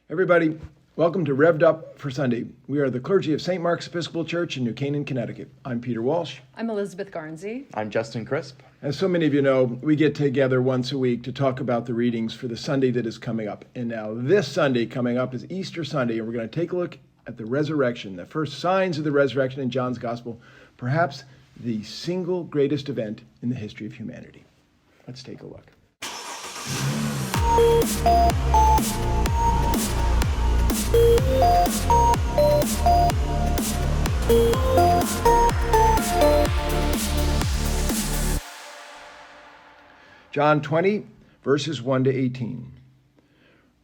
Everybody, welcome to Rev'd Up for Sunday. We are the clergy of St. Mark's Episcopal Church in New Canaan, Connecticut. I'm Peter Walsh. I'm Elizabeth Garnsey. I'm Justin Crisp. As so many of you know, we get together once a week to talk about the readings for the Sunday that is coming up. And now this Sunday coming up is Easter Sunday, and we're going to take a look at the resurrection, the first signs of the resurrection in John's Gospel, perhaps the single greatest event in the history of humanity. Let's take a look. John 20, verses 1 to 18.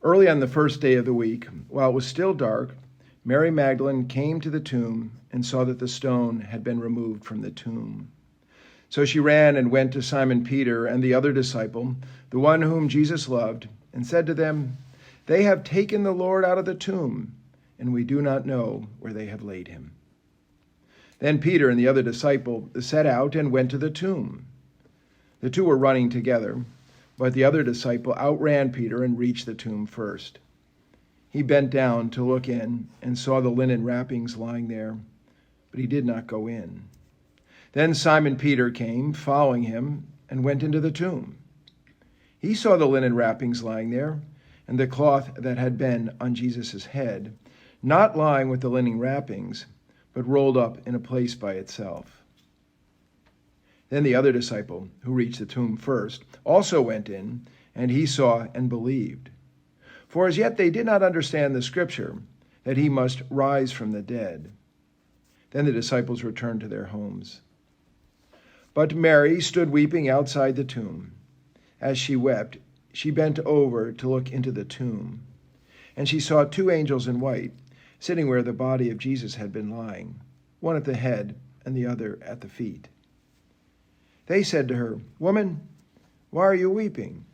Early on the first day of the week, while it was still dark, Mary Magdalene came to the tomb and saw that the stone had been removed from the tomb. So she ran and went to Simon Peter and the other disciple, the one whom Jesus loved, and said to them, "They have taken the Lord out of the tomb, and we do not know where they have laid him." Then Peter and the other disciple set out and went to the tomb. The two were running together, but the other disciple outran Peter and reached the tomb first. He bent down to look in and saw the linen wrappings lying there, but he did not go in. Then Simon Peter came, following him, and went into the tomb. He saw the linen wrappings lying there, and the cloth that had been on Jesus' head, not lying with the linen wrappings, but rolled up in a place by itself. Then the other disciple, who reached the tomb first, also went in, and he saw and believed. For as yet they did not understand the scripture, that he must rise from the dead. Then the disciples returned to their homes. But Mary stood weeping outside the tomb. As she wept, she bent over to look into the tomb, and she saw two angels in white, sitting where the body of Jesus had been lying, one at the head and the other at the feet. They said to her, "Woman, why are you weeping?"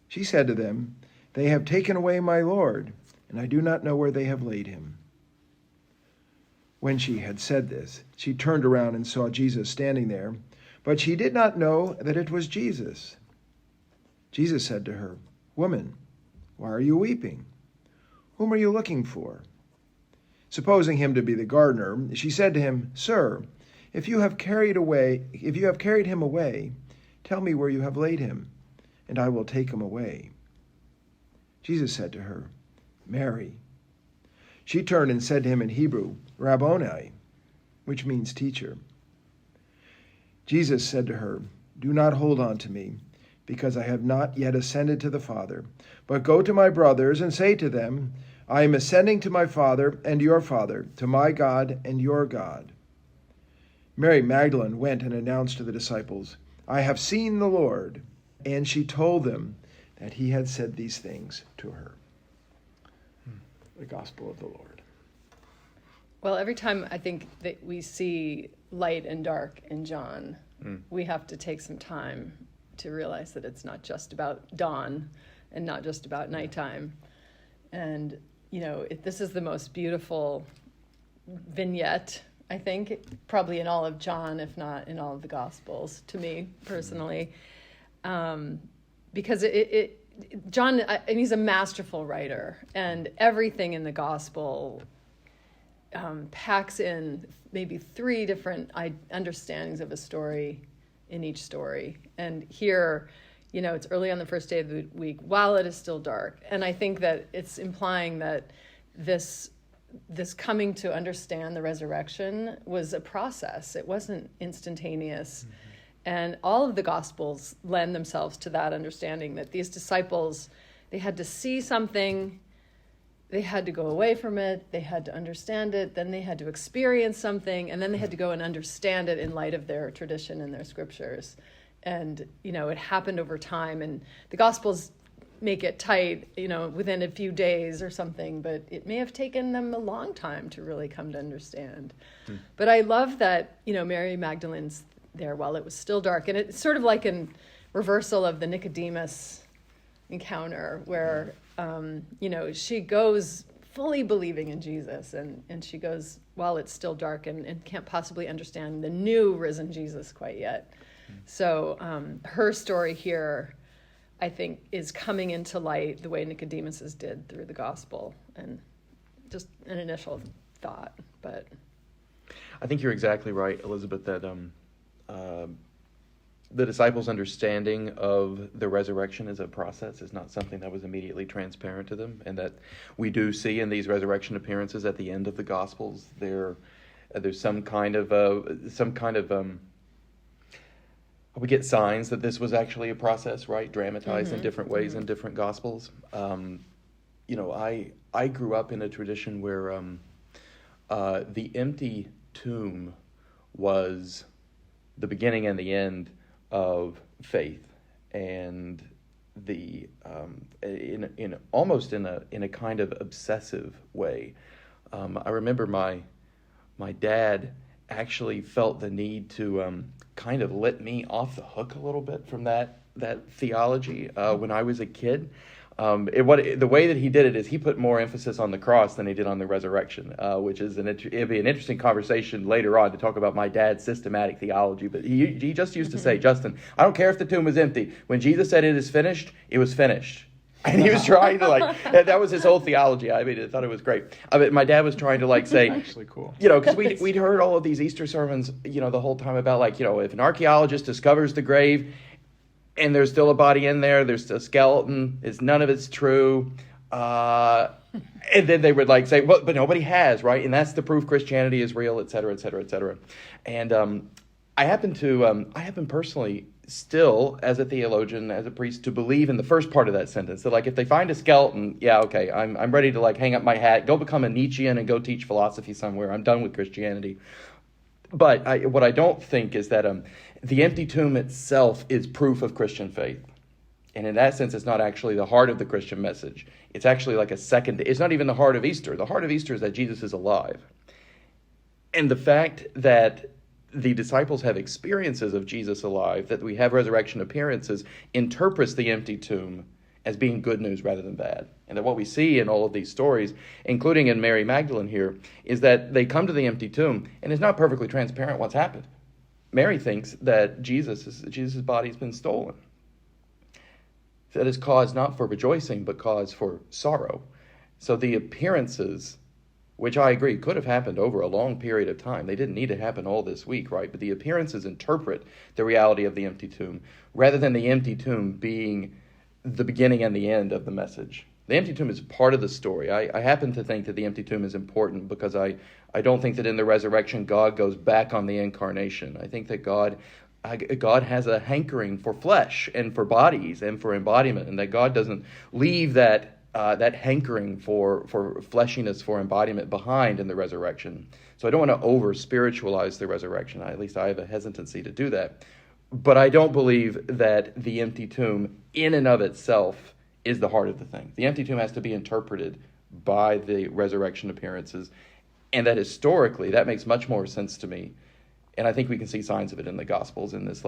She said to them, "They have taken away my Lord, and I do not know where they have laid him." When she had said this, she turned around and saw Jesus standing there, but she did not know that it was Jesus. Jesus said to her, "Woman, why are you weeping? Whom are you looking for?" Supposing him to be the gardener, she said to him, "Sir, if you have carried him away, tell me where you have laid him, and I will take him away." Jesus said to her, "Mary." She turned and said to him in Hebrew, "Rabboni," which means teacher. Jesus said to her, "Do not hold on to me, because I have not yet ascended to the Father, but go to my brothers and say to them, I am ascending to my Father and your Father, to my God and your God." Mary Magdalene went and announced to the disciples, "I have seen the Lord," and she told them that he had said these things to her. The Gospel of the Lord. Well, every time I think that we see light and dark in John, we have to take some time to realize that it's not just about dawn and not just about nighttime. And, this is the most beautiful vignette, I think, probably in all of John, if not in all of the Gospels, to me personally. Because John, he's a masterful writer, and everything in the Gospel packs in maybe three different understandings of a story in each story. And here, it's early on the first day of the week while it is still dark. And I think that it's implying that this coming to understand the resurrection was a process. It wasn't instantaneous. Mm-hmm. And all of the Gospels lend themselves to that understanding that these disciples, they had to see something, they had to go away from it, they had to understand it, then they had to experience something, and then they had to go and understand it in light of their tradition and their scriptures. And, it happened over time, and the Gospels make it tight, within a few days or something, but it may have taken them a long time to really come to understand. But I love that, Mary Magdalene's there while it was still dark, and it's sort of like a reversal of the Nicodemus encounter where, she goes fully believing in Jesus, and she goes while it's still dark and can't possibly understand the new risen Jesus quite yet. So her story here I think, is coming into light the way Nicodemus's did through the gospel. And just an initial thought, but I think you're exactly right, Elizabeth, that the disciples' understanding of the resurrection as a process is not something that was immediately transparent to them, and that we do see in these resurrection appearances at the end of the Gospels there's some kind of we get signs that this was actually a process, right? Dramatized in different ways in different Gospels. I grew up in a tradition where the empty tomb was the beginning and the end of faith, and the in almost in a kind of obsessive way. I remember my dad actually felt the need to kind of let me off the hook a little bit from that theology when I was a kid. The way that he did it is he put more emphasis on the cross than he did on the resurrection, which is it'd be an interesting conversation later on to talk about my dad's systematic theology. But he just used to say, Justin, I don't care if the tomb was empty. When Jesus said it is finished, it was finished. And he was trying to that was his whole theology. I mean, I thought it was great. My dad was trying to say, actually cool. Because we'd heard all of these Easter sermons, the whole time about if an archaeologist discovers the grave and there's still a body in there, there's a skeleton, none of it's true. And then they would say, well, but nobody has, right? And that's the proof Christianity is real, et cetera, et cetera, et cetera. And I happen personally still, as a theologian, as a priest, to believe in the first part of that sentence, that if they find a skeleton, yeah, okay, I'm ready to hang up my hat, go become a Nietzschean and go teach philosophy somewhere. I'm done with Christianity. But what I don't think is that the empty tomb itself is proof of Christian faith. And in that sense, it's not actually the heart of the Christian message. It's actually it's not even the heart of Easter. The heart of Easter is that Jesus is alive. And the fact that the disciples have experiences of Jesus alive, that we have resurrection appearances, interprets the empty tomb as being good news rather than bad. And that what we see in all of these stories, including in Mary Magdalene here, is that they come to the empty tomb, and it's not perfectly transparent what's happened. Mary thinks that Jesus' body has been stolen. That is cause not for rejoicing, but cause for sorrow. So the appearances, which I agree could have happened over a long period of time. They didn't need to happen all this week, right? But the appearances interpret the reality of the empty tomb, rather than the empty tomb being the beginning and the end of the message. The empty tomb is part of the story. I happen to think that the empty tomb is important because I don't think that in the resurrection God goes back on the incarnation. I think that God has a hankering for flesh and for bodies and for embodiment, and that God doesn't leave that hankering for fleshiness, for embodiment behind in the resurrection. So I don't want to over-spiritualize the resurrection. At least I have a hesitancy to do that. But I don't believe that the empty tomb in and of itself is the heart of the thing. The empty tomb has to be interpreted by the resurrection appearances, and that historically, that makes much more sense to me. And I think we can see signs of it in the Gospels, in this,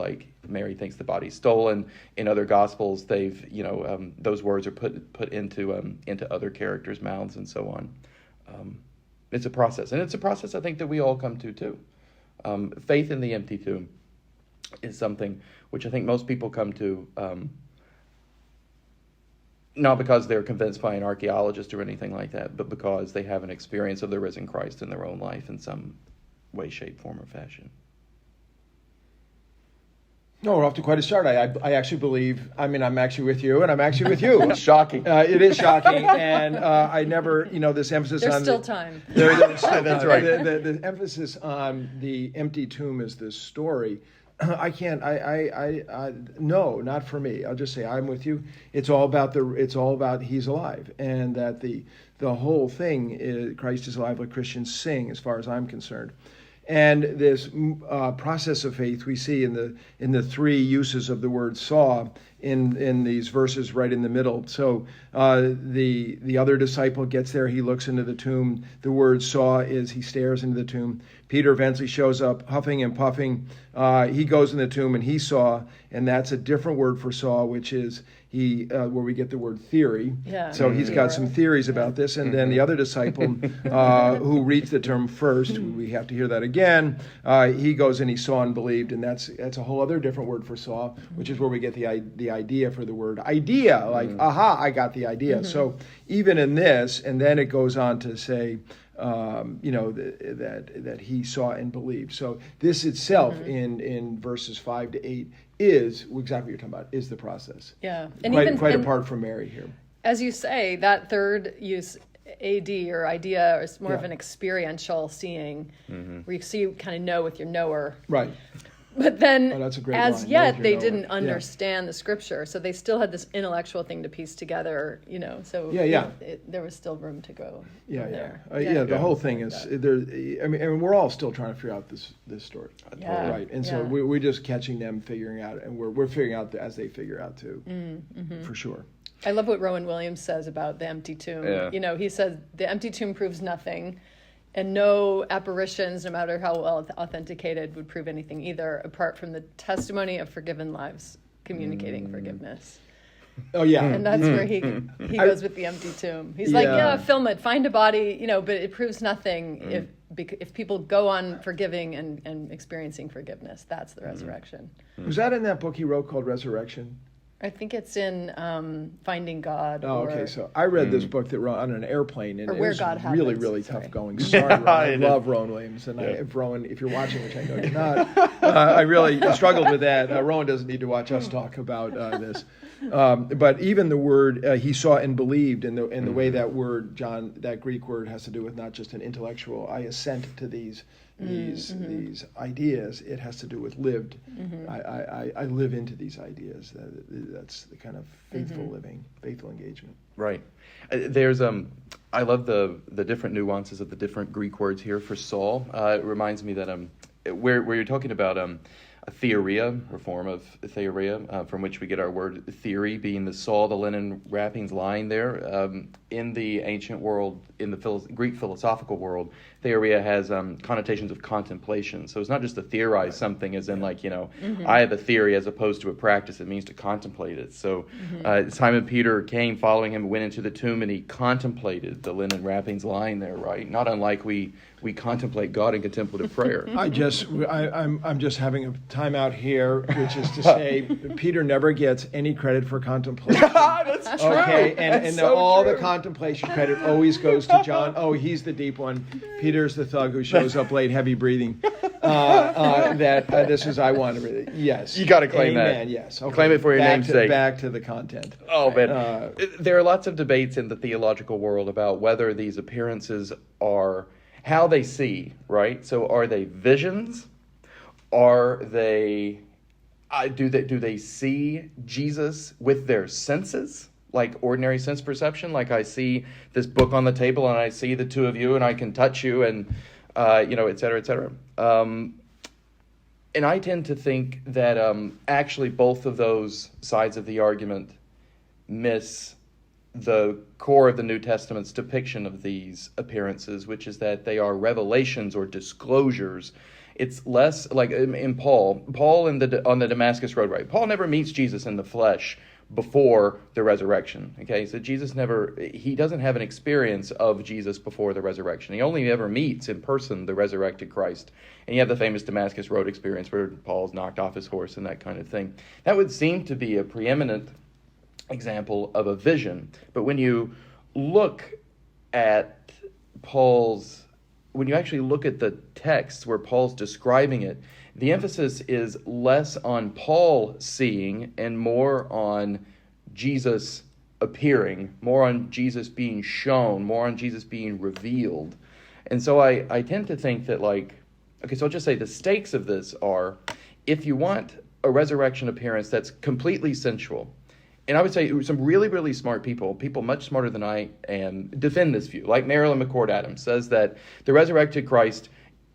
Mary thinks the body's stolen. In other Gospels, they've, those words are put into other characters' mouths and so on. It's a process. And it's a process I think that we all come to, too. Faith in the empty tomb is something which I think most people come to, not because they're convinced by an archaeologist or anything like that, but because they have an experience of the risen Christ in their own life in some way, shape, form, or fashion. No, we're off to quite a start. I actually believe, I'm actually with you, and I'm actually with you. It's shocking. It is shocking, and I never, this emphasis there's on... still time. There's still That's time. right. The emphasis on the empty tomb is this story. No, not for me. I'll just say I'm with you. It's all about he's alive, and that the whole thing is Christ is alive, what Christians sing, as far as I'm concerned. And this process of faith we see in the three uses of the word saw in these verses right in the middle. So the other disciple gets there, he looks into the tomb. The word saw is he stares into the tomb. Peter eventually shows up huffing and puffing. He goes in the tomb and he saw, and that's a different word for saw, which is where we get the word theory. Yeah. So he's got some theories about this. And then the other disciple who reads the term first, we have to hear that again, he goes and he saw and believed, and that's a whole other different word for saw, which is where we get the idea for the word idea, like, aha, I got the idea. So even in this, and then it goes on to say, that he saw and believed. So this itself in verses 5 to 8 is exactly what you're talking about, is the process. Yeah. Quite apart from Mary here. As you say, that third use, AD or idea, is more of an experiential seeing, where you kind of know with your knower. Right. But then, that's a great as line. yet, they didn't understand the scripture, so they still had this intellectual thing to piece together. So there was still room to go. There. The whole thing is there. I mean, we're all still trying to figure out this story, right? And so we're just catching them figuring out, and we're figuring out as they figure out too, for sure. I love what Rowan Williams says about the empty tomb. Yeah. He says the empty tomb proves nothing. And no apparitions, no matter how well authenticated, would prove anything either, apart from the testimony of forgiven lives communicating forgiveness. Oh, yeah. And that's where he goes with the empty tomb. He's like, film it, find a body, but it proves nothing if people go on forgiving and experiencing forgiveness. That's the resurrection. Was that in that book he wrote called Resurrection? I think it's in Finding God. Oh, okay. So I read this book that wrote on an airplane, and it was God really, Happens. really tough going. Sorry, Ron. I love Rowan Williams, and if you're watching, which I know you're not, I really struggled with that. Rowan doesn't need to watch us talk about this. But even the word he saw and believed, and the way that word, John, that Greek word has to do with not just an intellectual, I assent to these ideas. It has to do with lived. I live into these ideas. That's the kind of faithful living, faithful engagement. Right. There's I love the different nuances of the different Greek words here for Saul. It reminds me that where you're talking about a theoria, or form of theoria, from which we get our word theory, being the saw, the linen wrappings lying there. In the ancient world, in the Greek philosophical world, theoria has connotations of contemplation. So it's not just to theorize something, as in I have a theory, as opposed to a practice. It means to contemplate it. So Simon Peter came following him, went into the tomb, and he contemplated the linen wrappings lying there, right? Not unlike we contemplate God in contemplative prayer. I'm just having a time out here, which is to say Peter never gets any credit for contemplation. That's true. Okay, all true. the contemplation credit always goes to John. Oh, he's the deep one. Peter's the thug who shows up late, heavy breathing. This is I want to read it. Yes, you got to claim Amen. that. Yes, okay. Claim it for your namesake. Back to the content. Oh man, there are lots of debates in the theological world about whether these appearances are how they see, right? So are they visions? Are they do they see Jesus with their senses, like ordinary sense perception? Like I see this book on the table and I see the two of you and I can touch you and et cetera, et cetera. And I tend to think that actually both of those sides of the argument miss the core of the New Testament's depiction of these appearances, which is that they are revelations or disclosures. It's less like in Paul on the Damascus Road, right? Paul never meets Jesus in the flesh before the resurrection. Okay, so he doesn't have an experience of Jesus before the resurrection. He only ever meets in person the resurrected Christ. And you have the famous Damascus Road experience where Paul's knocked off his horse and that kind of thing. That would seem to be a preeminent example of a vision. But when you look at when you actually look at the text where Paul's describing it, the emphasis is less on Paul seeing and more on Jesus appearing, more on Jesus being shown, more on Jesus being revealed. And so I tend to think that so I'll just say the stakes of this are, if you want a resurrection appearance that's completely sensual, and I would say some really, really smart people much smarter than I am, defend this view. Like Marilyn McCord Adams says that the resurrected Christ,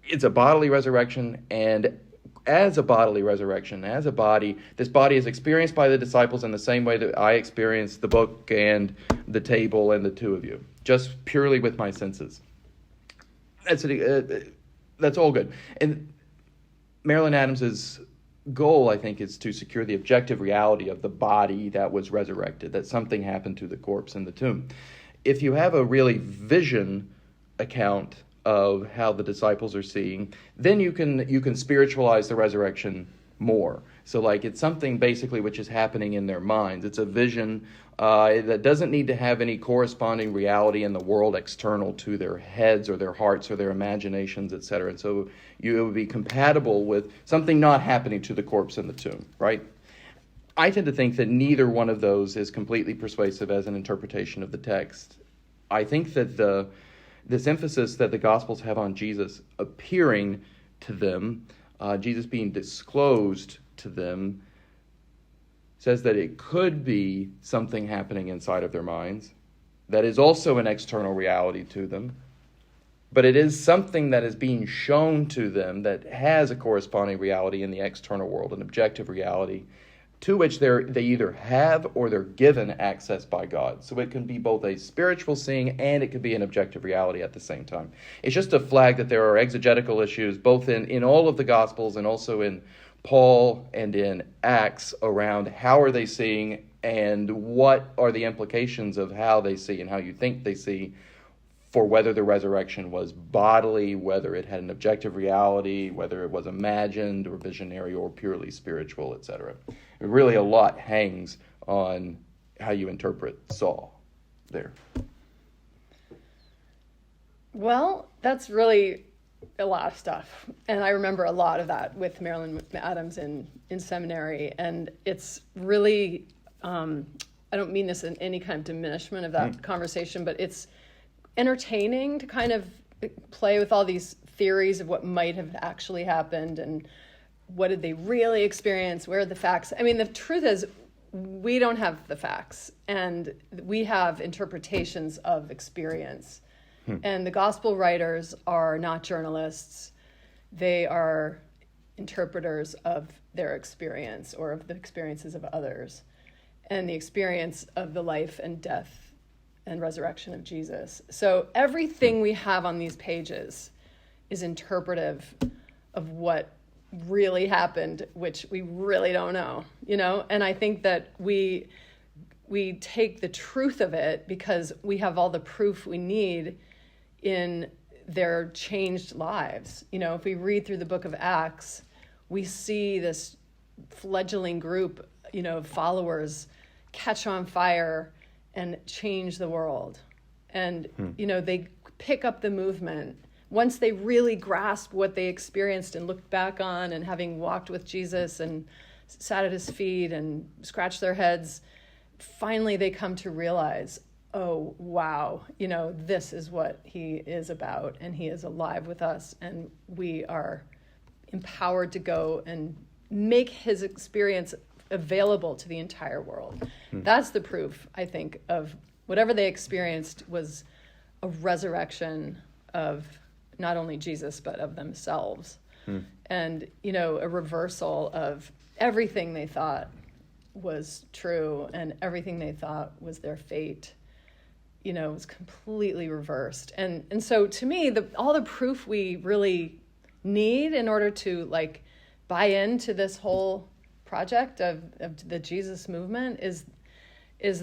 it's a bodily resurrection, and as a bodily resurrection, as a body, this body is experienced by the disciples in the same way that I experienced the book and the table and the two of you, just purely with my senses. That's all good. And Marilyn Adams's goal, I think, is to secure the objective reality of the body that was resurrected, that something happened to the corpse in the tomb. If you have a really vision account of how the disciples are seeing, then you can spiritualize the resurrection more. So like it's something basically which is happening in their minds. It's a vision that doesn't need to have any corresponding reality in the world external to their heads or their hearts or their imaginations, etc. And so it would be compatible with something not happening to the corpse in the tomb, right? I tend to think that neither one of those is completely persuasive as an interpretation of the text. I think that this emphasis that the Gospels have on Jesus appearing to them, Jesus being disclosed to them, says that it could be something happening inside of their minds that is also an external reality to them, but it is something that is being shown to them that has a corresponding reality in the external world, an objective reality, to which they either have or they're given access by God. So it can be both a spiritual seeing and it could be an objective reality at the same time. It's just a flag that there are exegetical issues both in all of the Gospels and also in Paul and in Acts around how are they seeing and what are the implications of how they see and how you think they see for whether the resurrection was bodily, whether it had an objective reality, whether it was imagined or visionary or purely spiritual, etc. Really a lot hangs on how you interpret Saul there. Well, that's really a lot of stuff. And I remember a lot of that with Marilyn Adams in seminary. And it's really, I don't mean this in any kind of diminishment of that conversation, but it's entertaining to kind of play with all these theories of what might have actually happened and what did they really experience, where are the facts. I mean, the truth is we don't have the facts and we have interpretations of experience. And the gospel writers are not journalists. They are interpreters of their experience or of the experiences of others and the experience of the life and death and resurrection of Jesus. So everything we have on these pages is interpretive of what really happened, which we really don't know, And I think that we take the truth of it because we have all the proof we need in their changed lives. If we read through the book of Acts, we see this fledgling group, of followers catch on fire and change the world. And, they pick up the movement. Once they really grasp what they experienced and looked back on and having walked with Jesus and sat at his feet and scratched their heads, finally they come to realize, oh, wow, this is what he is about, and he is alive with us, and we are empowered to go and make his experience available to the entire world. That's the proof, I think, of whatever they experienced was a resurrection of not only Jesus, but of themselves. And, a reversal of everything they thought was true and everything they thought was their fate. Was completely reversed. And so to me, all the proof we really need in order to buy into this whole project of the Jesus movement is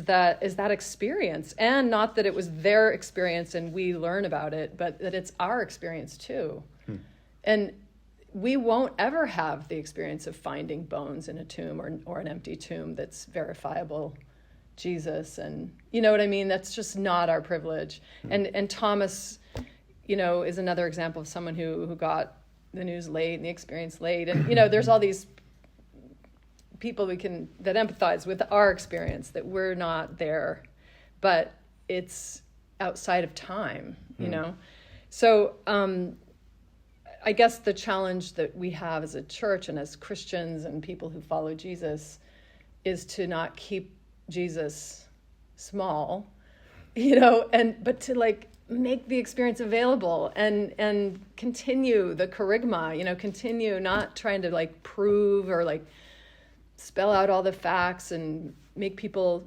that experience. And not that it was their experience and we learn about it, but that it's our experience too. And we won't ever have the experience of finding bones in a tomb or an empty tomb that's verifiable Jesus, and you know what I mean? That's just not our privilege. And Thomas, is another example of someone who got the news late and the experience late. And, there's all these people that empathize with our experience, that we're not there, but it's outside of time, So I guess the challenge that we have as a church and as Christians and people who follow Jesus is to not keep Jesus small, but to make the experience available and continue the charisma, continue not trying to prove or spell out all the facts and make people,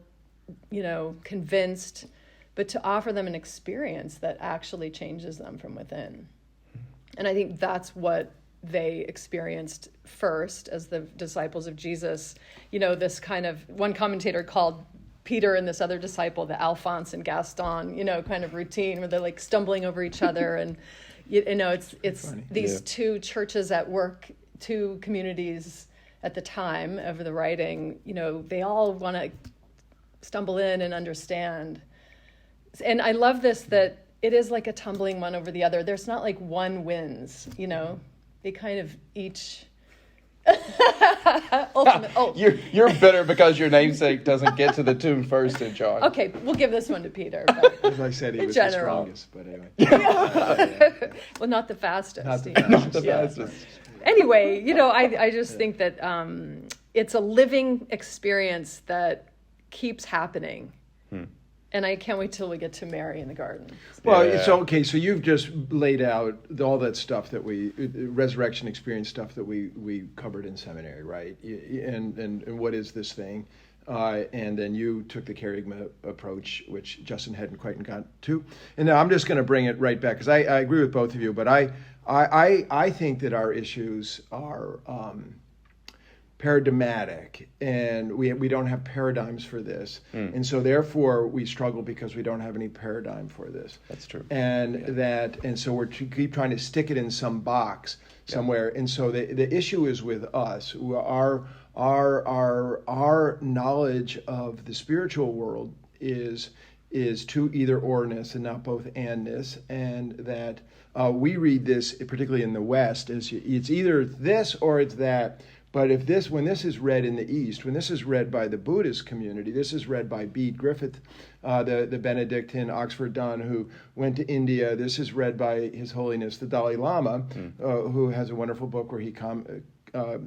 convinced, but to offer them an experience that actually changes them from within. And I think that's what they experienced first as the disciples of Jesus. This kind of, one commentator called Peter and this other disciple the Alphonse and Gaston, kind of routine where they're stumbling over each other. And, it's these two churches at work, two communities at the time of the writing, they all want to stumble in and understand. And I love this, that it is like a tumbling one over the other. There's not like one wins, They kind of each... Ultimate. Oh. You're bitter because your namesake doesn't get to the tomb first in John. Okay, we'll give this one to Peter. But As I said, he was the strongest, but anyway. Well, not the fastest. Not the fastest. Anyway, I just think that it's a living experience that keeps happening. And I can't wait till we get to Mary in the garden. Well, it's okay. So you've just laid out all that stuff that resurrection experience stuff that we covered in seminary, right? And what is this thing? And then you took the kerygma approach, which Justin hadn't quite got to. And now I'm just going to bring it right back, because I agree with both of you, but I think that our issues are paradigmatic, and we don't have paradigms for this, and so therefore we struggle because we don't have any paradigm for this. That's true. And so we keep trying to stick it in some box somewhere, and so the issue is with us. Our knowledge of the spiritual world is to either orness and not both andness, and that we read this, particularly in the West, as it's either this or it's that. But when this is read in the East, when this is read by the Buddhist community, this is read by Bede Griffith, the Benedictine Oxford Don who went to India. This is read by His Holiness the Dalai Lama, who has a wonderful book where he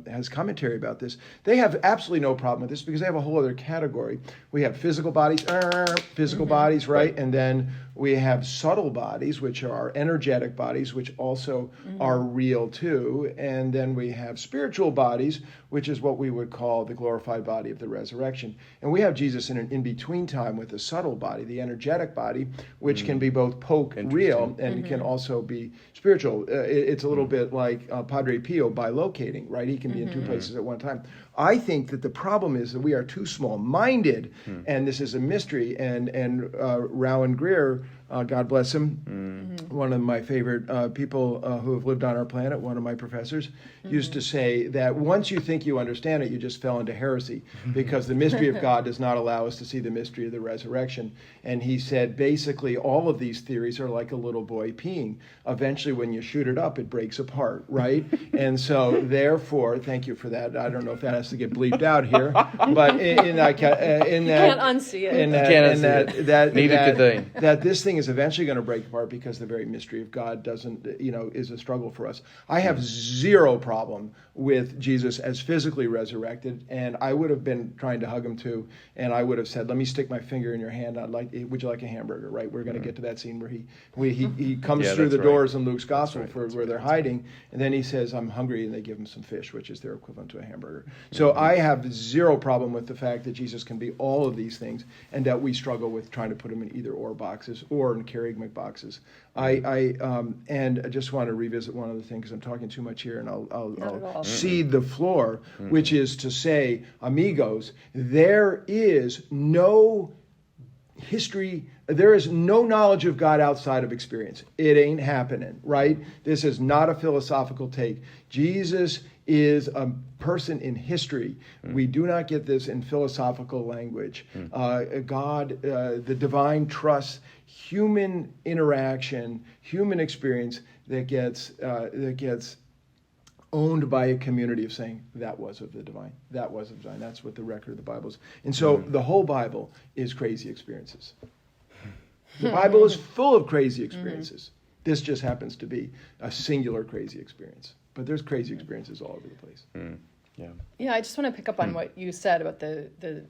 has commentary about this. They have absolutely no problem with this because they have a whole other category. We have physical bodies, bodies, right? And then we have subtle bodies, which are energetic bodies, which also are real too. And then we have spiritual bodies, which is what we would call the glorified body of the resurrection. And we have Jesus in an in-between time with the subtle body, the energetic body, which can be both real and can also be spiritual. It's a little bit like Padre Pio bilocating, right? He can be in two places at one time. I think that the problem is that we are too small-minded, and this is a mystery. And Rowan Greer, God bless him, one of my favorite people who have lived on our planet, one of my professors, used to say that once you think you understand it, you just fell into heresy, because the mystery of God does not allow us to see the mystery of the resurrection. And he said, basically, all of these theories are like a little boy peeing. Eventually, when you shoot it up, it breaks apart, right? And so, therefore, thank you for that. I don't know if that has to get bleeped out here, but in that, you can't unsee it. That this thing is eventually going to break apart because the very mystery of God doesn't, is a struggle for us. I have zero problem with Jesus as physically resurrected, and I would have been trying to hug him too, and I would have said, "Let me stick my finger in your hand. Would you like a hamburger?" Right? We're going to get to that scene where he comes through the doors in Luke's gospel where they're hiding, and then he says, "I'm hungry," and they give him some fish, which is their equivalent to a hamburger. So I have zero problem with the fact that Jesus can be all of these things, and that we struggle with trying to put him in either or boxes or in kerygmic boxes. And I just want to revisit one other thing because I'm talking too much here, and I'll cede the floor, which is to say, amigos, there is no history, there is no knowledge of God outside of experience. It ain't happening, right? This is not a philosophical take. Jesus is a person in history. We do not get this in philosophical language. God, the divine trust, human interaction, human experience that gets owned by a community of saying, that was of the divine, that was of the divine. That's what the record of the Bible is. And so the whole Bible is crazy experiences. The Bible is full of crazy experiences. This just happens to be a singular crazy experience. But there's crazy experiences all over the place. Yeah, I just want to pick up on what you said about the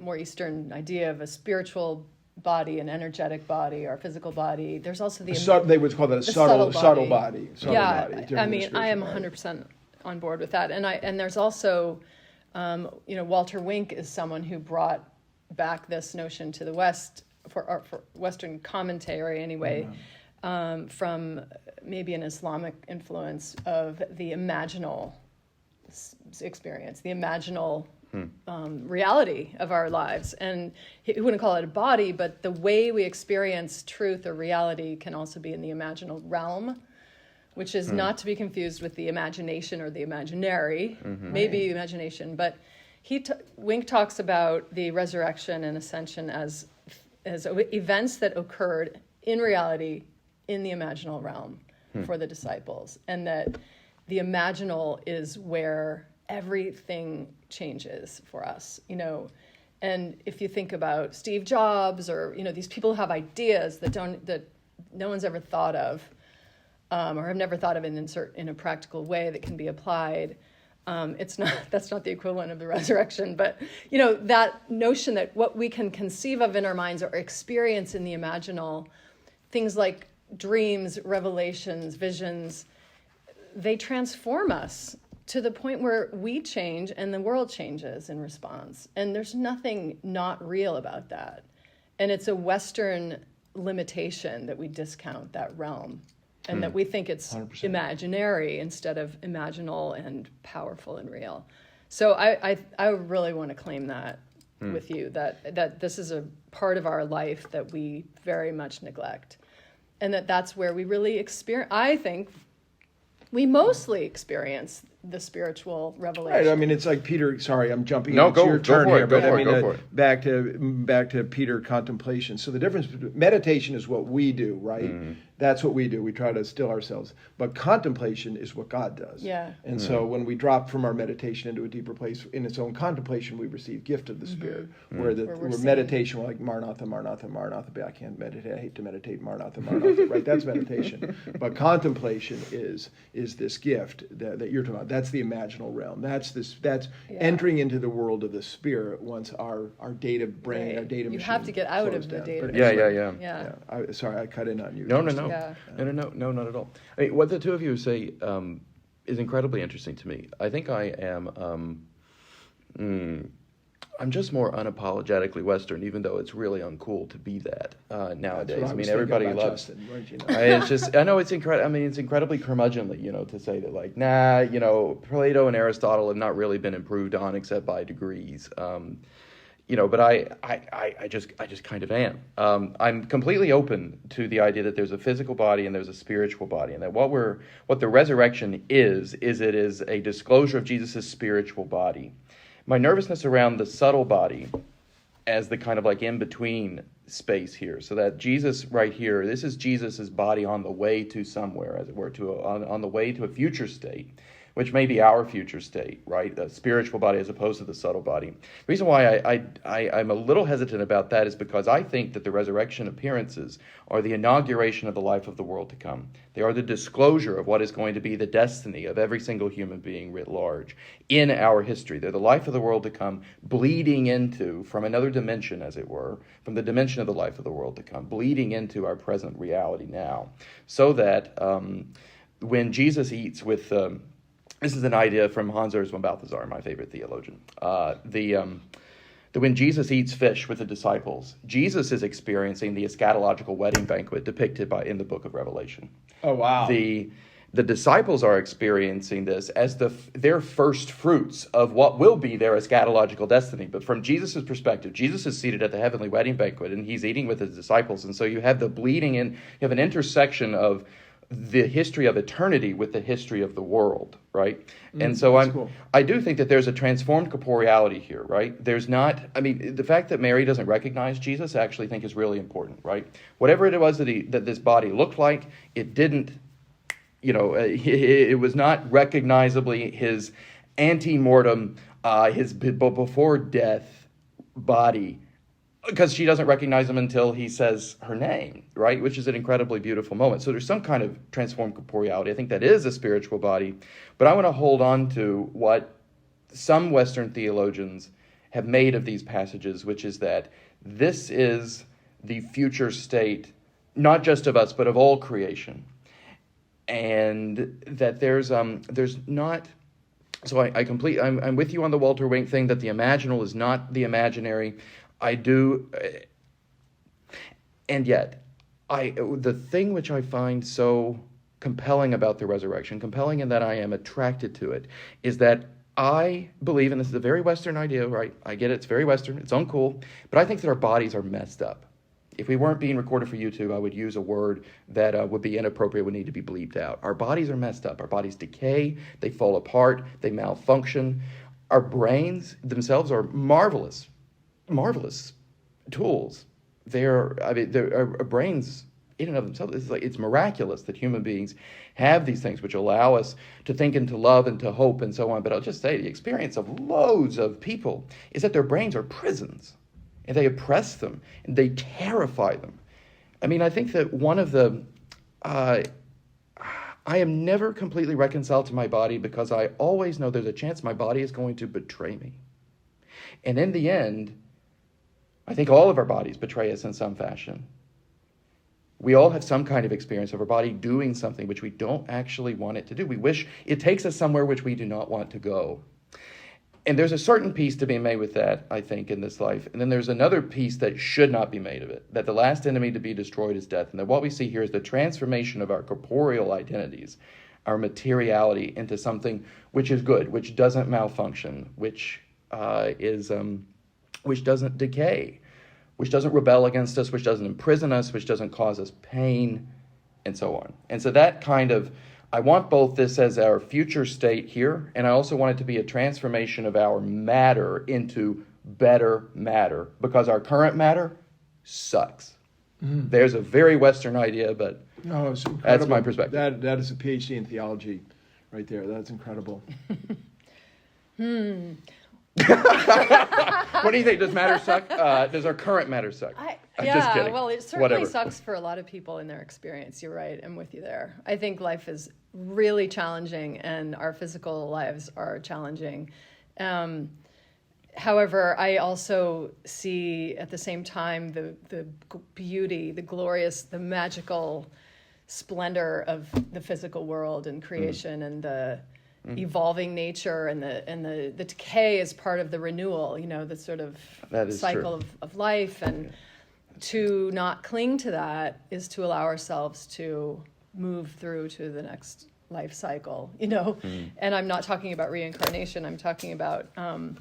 more Eastern idea of a spiritual body, an energetic body, or a physical body. There's also they would call that a subtle body. I mean, I am 100% on board with that. And there's also, Walter Wink is someone who brought back this notion to the West for Western commentary anyway, from maybe an Islamic influence of the imaginal experience, the imaginal reality of our lives. And he wouldn't call it a body, but the way we experience truth or reality can also be in the imaginal realm, which is not to be confused with the imagination or the imaginary, maybe imagination, but Wink talks about the resurrection and ascension as events that occurred in reality in the imaginal realm for the disciples, and that the imaginal is where everything changes for us, And if you think about Steve Jobs or these people who have ideas that no one's ever thought of, or have never thought of in a practical way that can be applied. That's not the equivalent of the resurrection, but that notion that what we can conceive of in our minds or experience in the imaginal, things like dreams, revelations, visions, they transform us to the point where we change and the world changes in response. And there's nothing not real about that. And it's a Western limitation that we discount that realm. And that we think it's 100%. Imaginary instead of imaginal and powerful and real. So I really want to claim that with you, that this is a part of our life that we very much neglect. And that's where we really experience, I think, we mostly experience the spiritual revelation. Right. I mean, it's like Peter. Sorry, I'm jumping. No, in. It's your turn here. Go But for it. Back to Peter contemplation. So the difference between meditation is what we do, right? That's what we do. We try to still ourselves. But contemplation is what God does. Yeah. And so when we drop from our meditation into a deeper place, in its own contemplation, we receive gift of the Spirit. Where meditation, like Maranatha, Maranatha, Maranatha. I can't meditate. I hate to meditate. Maranatha, Maranatha. Right? That's meditation. But contemplation is this gift that you're talking about. That's the imaginal realm. That's entering into the world of the Spirit once our data brain, our data machine. You have to get out of the data. Yeah. Sorry, I cut in on you. No, not at all. I mean, what the two of you say is incredibly interesting to me. I think I am. I'm just more unapologetically Western, even though it's really uncool to be that nowadays. I mean, everybody loves. Justin, right, It's just, I know it's incredible. I mean, it's incredibly curmudgeonly, to say that, like, Plato and Aristotle have not really been improved on except by degrees. But I just kind of am. I'm completely open to the idea that there's a physical body and there's a spiritual body, and that what the resurrection is it is a disclosure of Jesus' spiritual body. My nervousness around the subtle body as the kind of like in-between space here, so that Jesus right here, this is Jesus' body on the way to somewhere, as it were, on the way to a future state, which may be our future state, right? The spiritual body as opposed to the subtle body. The reason why I'm a little hesitant about that is because I think that the resurrection appearances are the inauguration of the life of the world to come. They are the disclosure of what is going to be the destiny of every single human being writ large in our history. They're the life of the world to come, bleeding into, from another dimension, as it were, from the dimension of the life of the world to come, bleeding into our present reality now. So that when Jesus eats with... this is an idea from Hans Urs von Balthasar, my favorite theologian. When Jesus eats fish with the disciples, Jesus is experiencing the eschatological wedding banquet depicted in the book of Revelation. Oh, wow. The disciples are experiencing this as their first fruits of what will be their eschatological destiny. But from Jesus' perspective, Jesus is seated at the heavenly wedding banquet, and he's eating with his disciples. And so you have the bleeding in, you have an intersection of the history of eternity with the history of the world, right? And so I do think that there's a transformed corporeality here, right? There's not, the fact that Mary doesn't recognize Jesus, I actually think is really important, right? Whatever it was that this body looked like, it didn't, it was not recognizably his ante-mortem, his before death body, because she doesn't recognize him until he says her name, right? Which is an incredibly beautiful moment. So there's some kind of transformed corporeality. I think that is a spiritual body. But I want to hold on to what some Western theologians have made of these passages, which is that this is the future state, not just of us, but of all creation. And that there's not... So I'm with you on the Walter Wink thing, that the imaginal is not the imaginary. I do, and yet, the thing which I find so compelling about the resurrection, compelling in that I am attracted to it, is that I believe, and this is a very Western idea, right? I get it, it's very Western, it's uncool, but I think that our bodies are messed up. If we weren't being recorded for YouTube, I would use a word that would be inappropriate, would need to be bleeped out. Our bodies are messed up. Our bodies decay. They fall apart. They malfunction. Our brains themselves are marvelous tools. Our brains in and of themselves, it's miraculous that human beings have these things which allow us to think and to love and to hope and so on. But I'll just say the experience of loads of people is that their brains are prisons. And they oppress them, and they terrify them. I mean, I think that one of the... I am never completely reconciled to my body because I always know there's a chance my body is going to betray me. And in the end, I think all of our bodies betray us in some fashion. We all have some kind of experience of our body doing something which we don't actually want it to do. We wish it takes us somewhere which we do not want to go. And there's a certain peace to be made with that, I think, in this life. And then there's another peace that should not be made of it, that the last enemy to be destroyed is death. And that what we see here is the transformation of our corporeal identities, our materiality, into something which is good, which doesn't malfunction, which doesn't decay, which doesn't rebel against us, which doesn't imprison us, which doesn't cause us pain, and so on. And so that kind of... I want both this as our future state here, and I also want it to be a transformation of our matter into better matter, because our current matter sucks. Mm. There's a very Western idea, but that's my perspective. That is a PhD in theology right there. That's incredible. What do you think? Does matter suck? Does our current matter suck? Just kidding. Well, it certainly sucks for a lot of people in their experience. You're right. I'm with you there. I think life is really challenging, and our physical lives are challenging. However, I also see at the same time the beauty, the glorious, the magical splendor of the physical world and creation, and the evolving nature, and the decay is part of the renewal, the sort of cycle of life. And to not cling to that is to allow ourselves to move through to the next life cycle, And I'm not talking about reincarnation. I'm talking about, I'm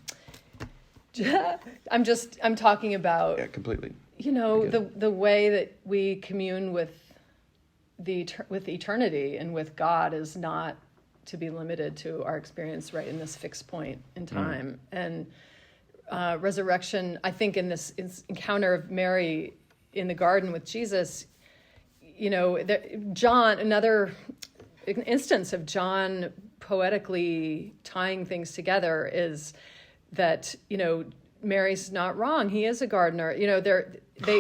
talking about, completely. The way that we commune with eternity and with God is not to be limited to our experience right in this fixed point in time. And resurrection, I think in this encounter of Mary in the garden with Jesus, John, another instance of John poetically tying things together is that, Mary's not wrong. He is a gardener.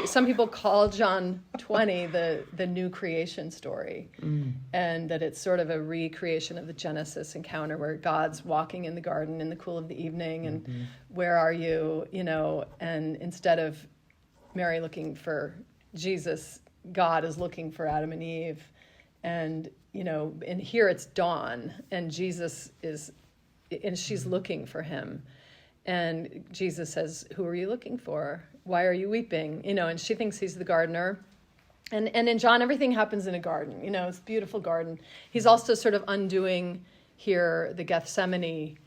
Some people call John 20 the new creation story, and that it's sort of a recreation of the Genesis encounter where God's walking in the garden in the cool of the evening, and where are you? And instead of Mary looking for Jesus, God is looking for Adam and Eve, and and here it's dawn, and Jesus is, and she's looking for him. And Jesus says, "Who are you looking for? Why are you weeping?" And she thinks he's the gardener. And in John, everything happens in a garden. It's a beautiful garden. He's also sort of undoing here the Gethsemane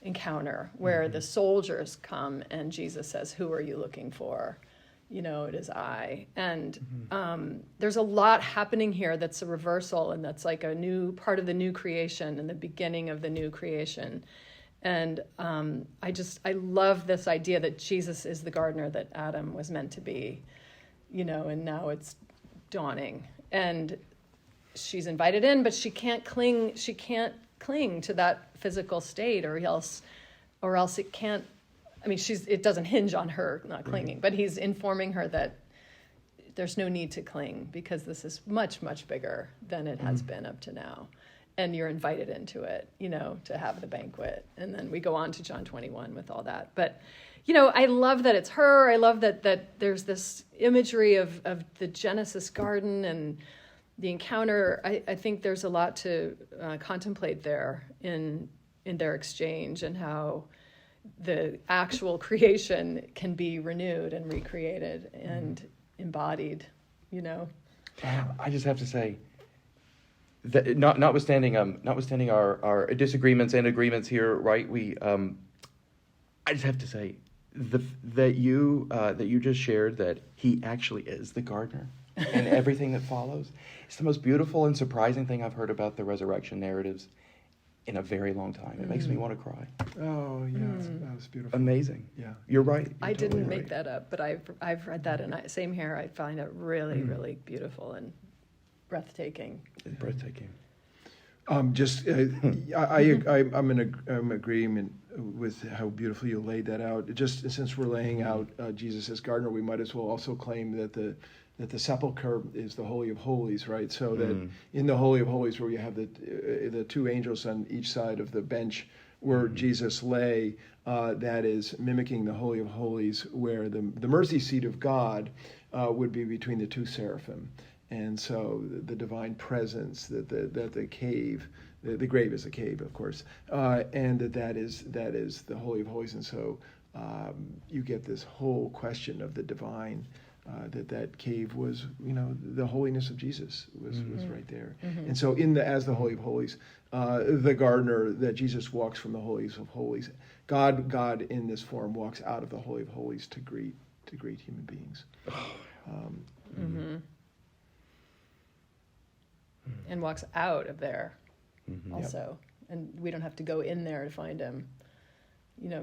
encounter where the soldiers come and Jesus says, "Who are you looking for?" It is I. And there's a lot happening here that's a reversal, and that's like a new part of the new creation and the beginning of the new creation. And I love this idea that Jesus is the gardener that Adam was meant to be, and now it's dawning. And she's invited in, but she can't cling to that physical state, or else it can't. I mean, it doesn't hinge on her not clinging, but he's informing her that there's no need to cling because this is much, much bigger than it has been up to now. And you're invited into it, to have the banquet. And then we go on to John 21 with all that. But, I love that it's her. I love that there's this imagery of the Genesis garden and the encounter. I think there's a lot to contemplate there in their exchange, and how the actual creation can be renewed and recreated and embodied, I just have to say, that notwithstanding our disagreements and agreements here, right? I just have to say, that you just shared that he actually is the gardener and everything that follows. It's the most beautiful and surprising thing I've heard about the resurrection narratives in a very long time. It makes me want to cry. Oh, yeah, that was beautiful. Amazing. Yeah. You're right. I didn't make that up, but I've read that, and same here. I find it really, really beautiful and breathtaking. It's breathtaking. I'm in agreement with how beautifully you laid that out. Just since we're laying out Jesus as gardener, we might as well also claim that the sepulcher is the Holy of Holies, right? So that in the Holy of Holies, where you have the two angels on each side of the bench where Jesus lay, that is mimicking the Holy of Holies, where the mercy seat of God would be between the two seraphim. And so the divine presence, that the cave, the grave is a cave, of course, and that is the Holy of Holies. And so you get this whole question of the divine, that cave was, the holiness of Jesus was right there. And so as the Holy of Holies, the gardener, that Jesus walks from the Holies of Holies, God in this form walks out of the Holy of Holies to greet human beings. And walks out of there also. And we don't have to go in there to find him.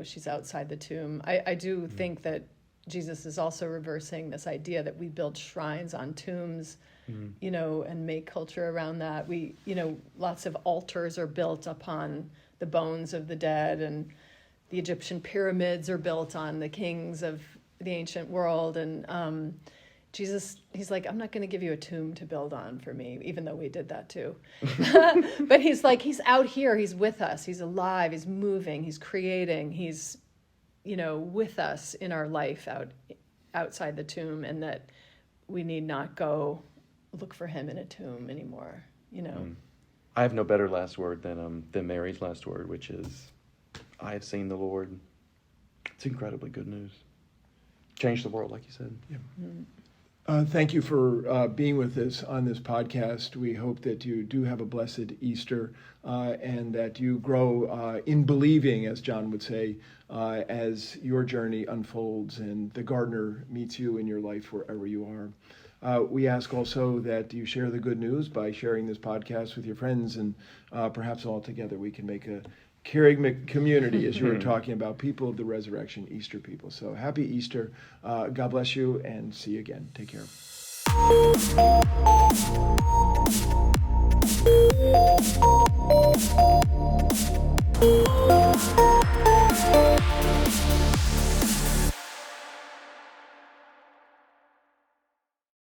She's outside the tomb. I do think that Jesus is also reversing this idea that we build shrines on tombs, and make culture around that. We, lots of altars are built upon the bones of the dead, and the Egyptian pyramids are built on the kings of the ancient world. And Jesus, he's like, I'm not going to give you a tomb to build on for me, even though we did that too. But he's like, he's out here, he's with us, he's alive, he's moving, he's creating, he's, with us in our life outside the tomb, and that we need not go look for him in a tomb anymore, I have no better last word than Mary's last word, which is, I have seen the Lord. It's incredibly good news. Changed the world, like you said. Yeah. Thank you for being with us on this podcast. We hope that you do have a blessed Easter, and that you grow in believing, as John would say, as your journey unfolds and the gardener meets you in your life wherever you are. We ask also that you share the good news by sharing this podcast with your friends, and perhaps all together we can make a caring community, as you were talking about, people of the resurrection, Easter people. So happy Easter. God bless you, and see you again. Take care.